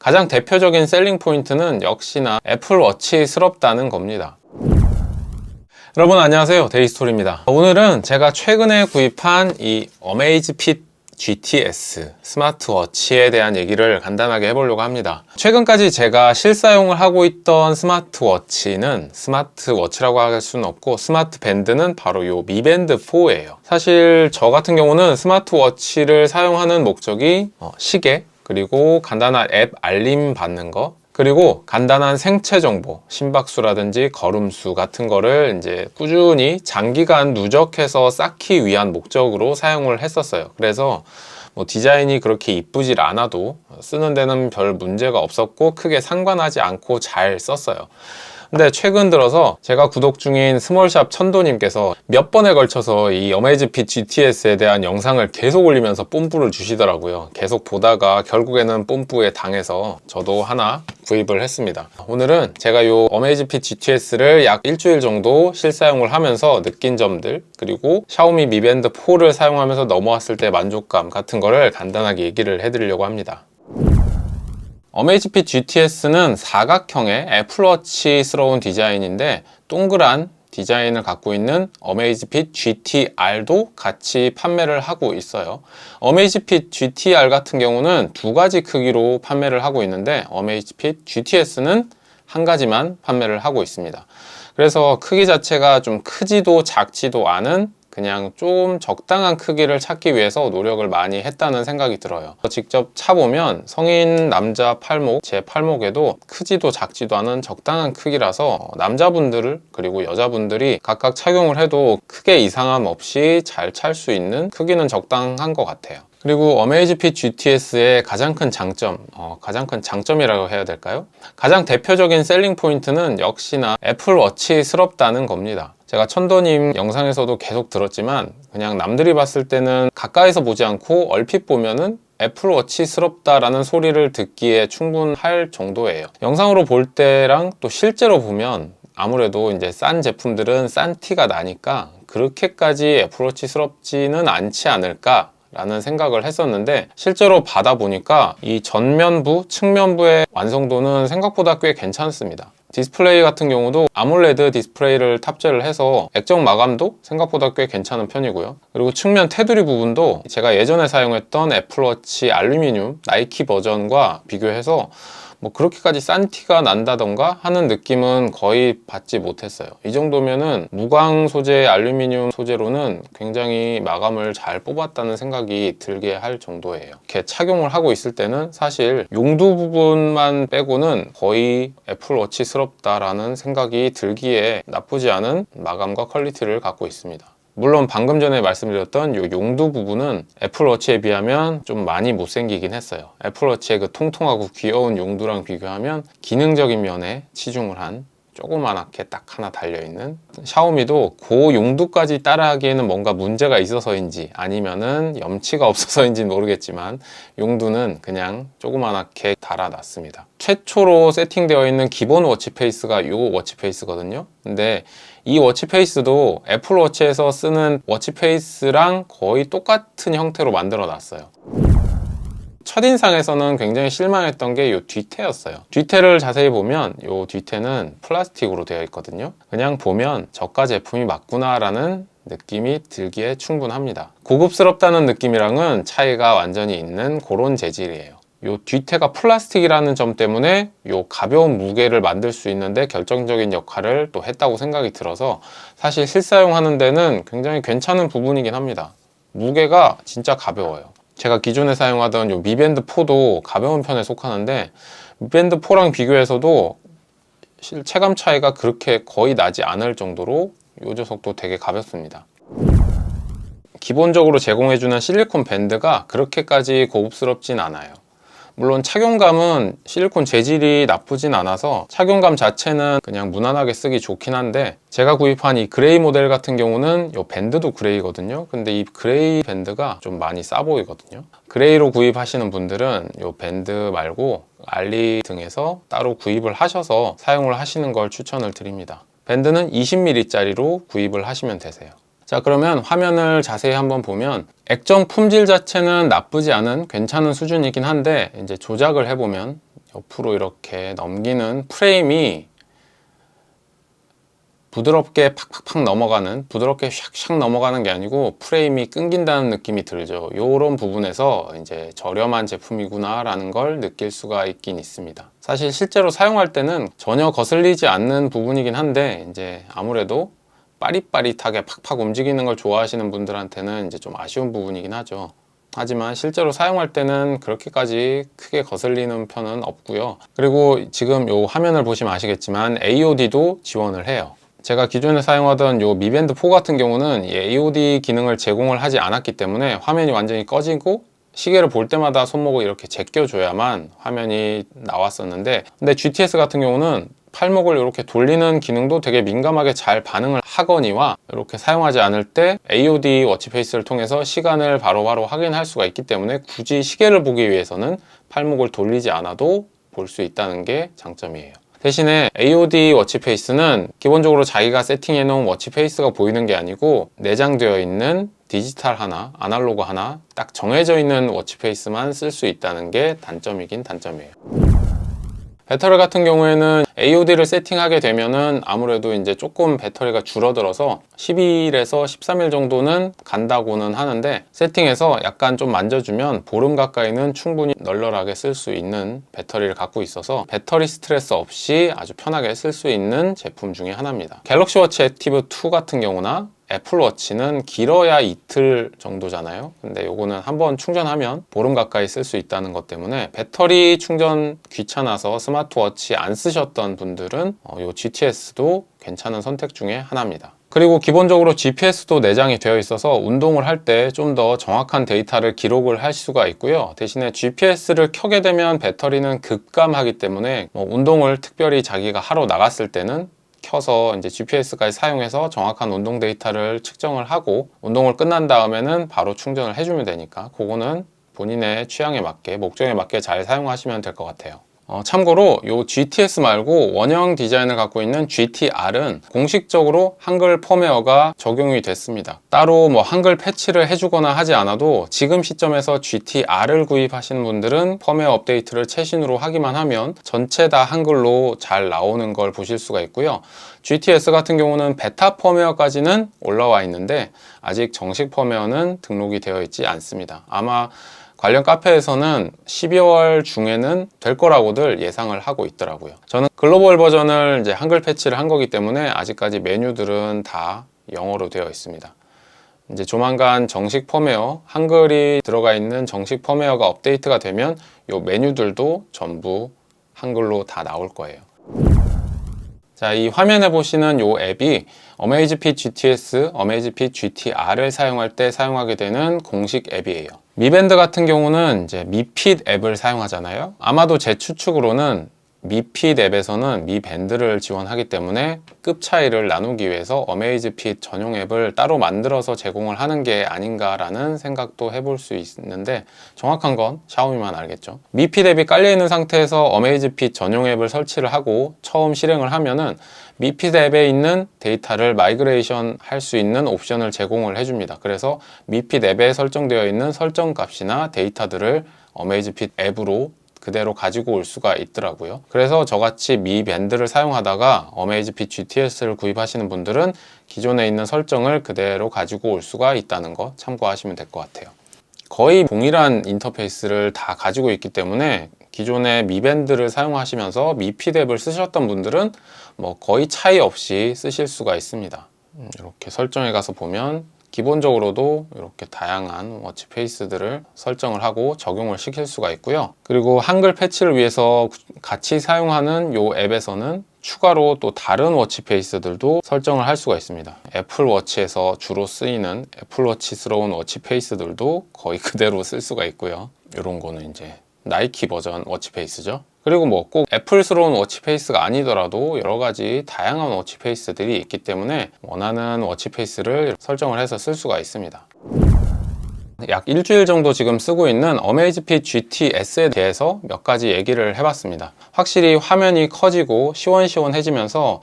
가장 대표적인 셀링 포인트는 역시나 애플워치스럽다는 겁니다. 여러분 안녕하세요, 데이스토리입니다. 오늘은 제가 최근에 구입한 이 어메이즈핏 GTS 스마트워치에 대한 얘기를 간단하게 해보려고 합니다. 최근까지 제가 실사용을 하고 있던 스마트워치는 스마트워치라고 할 수는 없고 스마트 밴드는 바로 이 미밴드 4예요. 사실 저 같은 경우는 스마트워치를 사용하는 목적이 시계, 그리고 간단한 앱 알림 받는 거, 그리고 간단한 생체 정보, 심박수라든지 걸음수 같은 거를 이제 꾸준히 장기간 누적해서 쌓기 위한 목적으로 사용을 했었어요. 그래서 뭐 디자인이 그렇게 이쁘질 않아도 쓰는 데는 별 문제가 없었고 크게 상관하지 않고 잘 썼어요. 근데 최근 들어서 제가 구독 중인 스몰샵 천도님께서 몇 번에 걸쳐서 이 어메이즈핏 GTS에 대한 영상을 계속 올리면서 뽐뿌를 주시더라고요. 계속 보다가 결국에는 뽐뿌에 당해서 저도 하나 구입을 했습니다. 오늘은 제가 이 어메이즈핏 GTS를 약 일주일 정도 실사용을 하면서 느낀 점들, 그리고 샤오미 미밴드 4를 사용하면서 넘어왔을 때 만족감 같은 거를 간단하게 얘기를 해드리려고 합니다. 어메이즈핏 GTS는 사각형의 애플워치스러운 디자인인데 동그란 디자인을 갖고 있는 어메이즈핏 GTR도 같이 판매를 하고 있어요. 어메이즈핏 GTR 같은 경우는 두 가지 크기로 판매를 하고 있는데 어메이즈핏 GTS는 한 가지만 판매를 하고 있습니다. 그래서 크기 자체가 좀 크지도 작지도 않은 그냥 좀 적당한 크기를 찾기 위해서 노력을 많이 했다는 생각이 들어요. 직접 차보면 성인 남자 팔목, 제 팔목에도 크지도 작지도 않은 적당한 크기라서 남자분들 그리고 여자분들이 각각 착용을 해도 크게 이상함 없이 잘 찰 수 있는 크기는 적당한 것 같아요. 그리고 어메이즈핏 GTS의 가장 큰 장점, 가장 큰 장점이라고 해야 될까요? 가장 대표적인 셀링 포인트는 역시나 애플워치스럽다는 겁니다. 제가 천도님 영상에서도 계속 들었지만 그냥 남들이 봤을 때는 가까이서 보지 않고 얼핏 보면은 애플워치스럽다라는 소리를 듣기에 충분할 정도예요. 영상으로 볼 때랑 또 실제로 보면 아무래도 이제 싼 제품들은 싼 티가 나니까 그렇게까지 애플워치스럽지는 않지 않을까 라는 생각을 했었는데 실제로 받아보니까 이 전면부, 측면부의 완성도는 생각보다 꽤 괜찮습니다. 디스플레이 같은 경우도 아몰레드 디스플레이를 탑재를 해서 액정 마감도 생각보다 꽤 괜찮은 편이고요. 그리고 측면 테두리 부분도 제가 예전에 사용했던 애플워치 알루미늄 나이키 버전과 비교해서 뭐 그렇게까지 싼 티가 난다던가 하는 느낌은 거의 받지 못했어요. 이 정도면은 무광 소재 알루미늄 소재로는 굉장히 마감을 잘 뽑았다는 생각이 들게 할 정도예요. 이렇게 착용을 하고 있을 때는 사실 용두 부분만 빼고는 거의 애플워치스럽다라는 생각이 들기에 나쁘지 않은 마감과 퀄리티를 갖고 있습니다. 물론 방금 전에 말씀드렸던 이 용두 부분은 애플워치에 비하면 좀 많이 못생기긴 했어요. 애플워치의 그 통통하고 귀여운 용두랑 비교하면 기능적인 면에 치중을 한 조그만하게 딱 하나 달려있는, 샤오미도 그 용두까지 따라하기에는 뭔가 문제가 있어서인지 아니면은 염치가 없어서인지는 모르겠지만 용두는 그냥 조그만하게 달아놨습니다. 최초로 세팅되어 있는 기본 워치페이스가 이 워치페이스거든요. 근데 이 워치페이스도 애플워치에서 쓰는 워치페이스랑 거의 똑같은 형태로 만들어 놨어요. 첫인상에서는 굉장히 실망했던 게 이 뒤태였어요. 뒤태를 자세히 보면 이 뒤태는 플라스틱으로 되어 있거든요. 그냥 보면 저가 제품이 맞구나 라는 느낌이 들기에 충분합니다. 고급스럽다는 느낌이랑은 차이가 완전히 있는 그런 재질이에요. 이 뒤태가 플라스틱이라는 점 때문에 이 가벼운 무게를 만들 수 있는데 결정적인 역할을 또 했다고 생각이 들어서 사실 실사용하는 데는 굉장히 괜찮은 부분이긴 합니다. 무게가 진짜 가벼워요. 제가 기존에 사용하던 이 미밴드 4도 가벼운 편에 속하는데 미밴드 4랑 비교해서도 체감 차이가 그렇게 거의 나지 않을 정도로 이 녀석도 되게 가볍습니다. 기본적으로 제공해주는 실리콘 밴드가 그렇게까지 고급스럽진 않아요. 물론 착용감은 실리콘 재질이 나쁘진 않아서 착용감 자체는 그냥 무난하게 쓰기 좋긴 한데 제가 구입한 이 그레이 모델 같은 경우는 이 밴드도 그레이거든요. 근데 이 그레이 밴드가 좀 많이 싸 보이거든요. 그레이로 구입하시는 분들은 이 밴드 말고 알리 등에서 따로 구입을 하셔서 사용을 하시는 걸 추천을 드립니다. 밴드는 20mm짜리로 구입을 하시면 되세요. 자, 그러면 화면을 자세히 한번 보면 액정 품질 자체는 나쁘지 않은 괜찮은 수준이긴 한데 이제 조작을 해보면 옆으로 이렇게 넘기는 프레임이 부드럽게 팍팍팍 넘어가는, 부드럽게 샥샥 넘어가는 게 아니고 프레임이 끊긴다는 느낌이 들죠. 이런 부분에서 이제 저렴한 제품이구나 라는 걸 느낄 수가 있긴 있습니다. 사실 실제로 사용할 때는 전혀 거슬리지 않는 부분이긴 한데, 이제 아무래도 빠릿빠릿하게 팍팍 움직이는 걸 좋아하시는 분들한테는 이제 좀 아쉬운 부분이긴 하죠. 하지만 실제로 사용할 때는 그렇게까지 크게 거슬리는 편은 없고요. 그리고 지금 이 화면을 보시면 아시겠지만 AOD도 지원을 해요. 제가 기존에 사용하던 이 미밴드 4 같은 경우는 이 AOD 기능을 제공을 하지 않았기 때문에 화면이 완전히 꺼지고 시계를 볼 때마다 손목을 이렇게 제껴줘야만 화면이 나왔었는데, 근데 GTS 같은 경우는 팔목을 이렇게 돌리는 기능도 되게 민감하게 잘 반응을 하거니와 이렇게 사용하지 않을 때 AOD 워치페이스를 통해서 시간을 바로바로 확인할 수가 있기 때문에 굳이 시계를 보기 위해서는 팔목을 돌리지 않아도 볼 수 있다는 게 장점이에요. 대신에 AOD 워치페이스는 기본적으로 자기가 세팅해 놓은 워치페이스가 보이는 게 아니고 내장되어 있는 디지털 하나, 아날로그 하나 딱 정해져 있는 워치페이스만 쓸 수 있다는 게 단점이긴 단점이에요. 배터리 같은 경우에는 AOD를 세팅하게 되면은 아무래도 이제 조금 배터리가 줄어들어서 12일에서 13일 정도는 간다고는 하는데, 세팅해서 약간 좀 만져주면 보름 가까이는 충분히 널널하게 쓸 수 있는 배터리를 갖고 있어서 배터리 스트레스 없이 아주 편하게 쓸 수 있는 제품 중에 하나입니다. 갤럭시 워치 액티브 2 같은 경우나 애플워치는 길어야 이틀 정도잖아요. 근데 요거는 한번 충전하면 보름 가까이 쓸 수 있다는 것 때문에 배터리 충전 귀찮아서 스마트워치 안 쓰셨던 분들은 요 GTS도 괜찮은 선택 중에 하나입니다. 그리고 기본적으로 GPS도 내장이 되어 있어서 운동을 할 때 좀 더 정확한 데이터를 기록을 할 수가 있고요. 대신에 GPS를 켜게 되면 배터리는 급감하기 때문에 운동을 특별히 자기가 하러 나갔을 때는 켜서 이제 GPS까지 사용해서 정확한 운동 데이터를 측정을 하고 운동을 끝난 다음에는 바로 충전을 해주면 되니까 그거는 본인의 취향에 맞게, 목적에 맞게 잘 사용하시면 될 것 같아요. 참고로 이 GTS 말고 원형 디자인을 갖고 있는 GTR은 공식적으로 한글 펌웨어가 적용이 됐습니다. 따로 뭐 한글 패치를 해주거나 하지 않아도 지금 시점에서 GTR을 구입하시는 분들은 펌웨어 업데이트를 최신으로 하기만 하면 전체 다 한글로 잘 나오는 걸 보실 수가 있고요. GTS 같은 경우는 베타 펌웨어까지는 올라와 있는데 아직 정식 펌웨어는 등록이 되어 있지 않습니다. 아마 관련 카페에서는 12월 중에는 될 거라고들 예상을 하고 있더라고요. 저는 글로벌 버전을 이제 한글 패치를 한 거기 때문에 아직까지 메뉴들은 다 영어로 되어 있습니다. 이제 조만간 정식 펌웨어, 한글이 들어가 있는 정식 펌웨어가 업데이트가 되면 이 메뉴들도 전부 한글로 다 나올 거예요. 자, 이 화면에 보시는 이 앱이 어메이즈핏 GTS, 어메이즈핏 GTR을 사용할 때 사용하게 되는 공식 앱이에요. 미밴드 같은 경우는 이제 미핏 앱을 사용하잖아요. 아마도 제 추측으로는 미핏 앱에서는 미밴드를 지원하기 때문에 급 차이를 나누기 위해서 어메이즈핏 전용 앱을 따로 만들어서 제공을 하는 게 아닌가라는 생각도 해볼 수 있는데 정확한 건 샤오미만 알겠죠. 미핏 앱이 깔려 있는 상태에서 어메이즈핏 전용 앱을 설치를 하고 처음 실행을 하면은 미핏 앱에 있는 데이터를 마이그레이션 할 수 있는 옵션을 제공을 해줍니다. 그래서 미핏 앱에 설정되어 있는 설정 값이나 데이터들을 어메이즈핏 앱으로 그대로 가지고 올 수가 있더라고요. 그래서 저같이 미 밴드를 사용하다가 어메이즈핏 GTS를 구입하시는 분들은 기존에 있는 설정을 그대로 가지고 올 수가 있다는 거 참고하시면 될 것 같아요. 거의 동일한 인터페이스를 다 가지고 있기 때문에 기존에 미 밴드를 사용하시면서 미핏 앱을 쓰셨던 분들은 뭐 거의 차이 없이 쓰실 수가 있습니다. 이렇게 설정에 가서 보면 기본적으로도 이렇게 다양한 워치 페이스들을 설정을 하고 적용을 시킬 수가 있고요. 그리고 한글 패치를 위해서 같이 사용하는 이 앱에서는 추가로 또 다른 워치 페이스들도 설정을 할 수가 있습니다. 애플워치에서 주로 쓰이는 애플워치스러운 워치 페이스들도 거의 그대로 쓸 수가 있고요. 이런 거는 이제 나이키 버전 워치 페이스죠. 그리고 뭐 꼭 애플스러운 워치페이스가 아니더라도 여러 가지 다양한 워치페이스들이 있기 때문에 원하는 워치페이스를 설정을 해서 쓸 수가 있습니다. 약 일주일 정도 지금 쓰고 있는 어메이즈핏 GTS에 대해서 몇 가지 얘기를 해봤습니다. 확실히 화면이 커지고 시원시원해지면서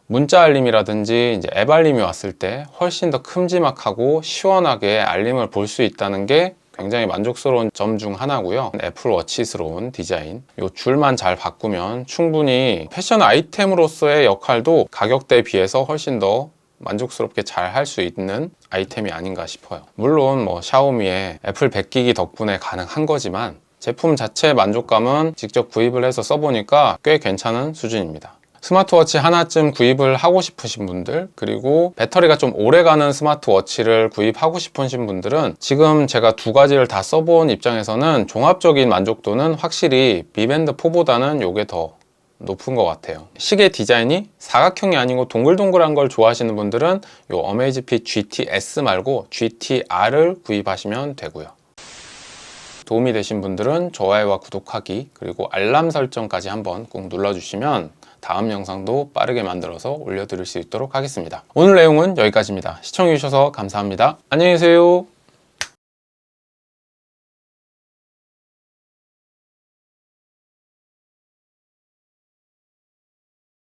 문자 알림이라든지 이제 앱 알림이 왔을 때 훨씬 더 큼지막하고 시원하게 알림을 볼 수 있다는 게 굉장히 만족스러운 점 중 하나고요. 애플워치스러운 디자인, 이 줄만 잘 바꾸면 충분히 패션 아이템으로서의 역할도 가격대에 비해서 훨씬 더 만족스럽게 잘 할 수 있는 아이템이 아닌가 싶어요. 물론 뭐 샤오미의 애플 100기기 덕분에 가능한 거지만 제품 자체의 만족감은 직접 구입을 해서 써보니까 꽤 괜찮은 수준입니다. 스마트워치 하나쯤 구입을 하고 싶으신 분들, 그리고 배터리가 좀 오래가는 스마트워치를 구입하고 싶으신 분들은 지금 제가 두 가지를 다 써본 입장에서는 종합적인 만족도는 확실히 Mi Band 4보다는 이게 더 높은 것 같아요. 시계 디자인이 사각형이 아니고 동글동글한 걸 좋아하시는 분들은 이 어메이즈핏 GT-S 말고 GT-R을 구입하시면 되고요. 도움이 되신 분들은 좋아요와 구독하기, 그리고 알람 설정까지 한번 꼭 눌러주시면 다음 영상도 빠르게 만들어서 올려드릴 수 있도록 하겠습니다. 오늘 내용은 여기까지입니다. 시청해주셔서 감사합니다. 안녕히 계세요.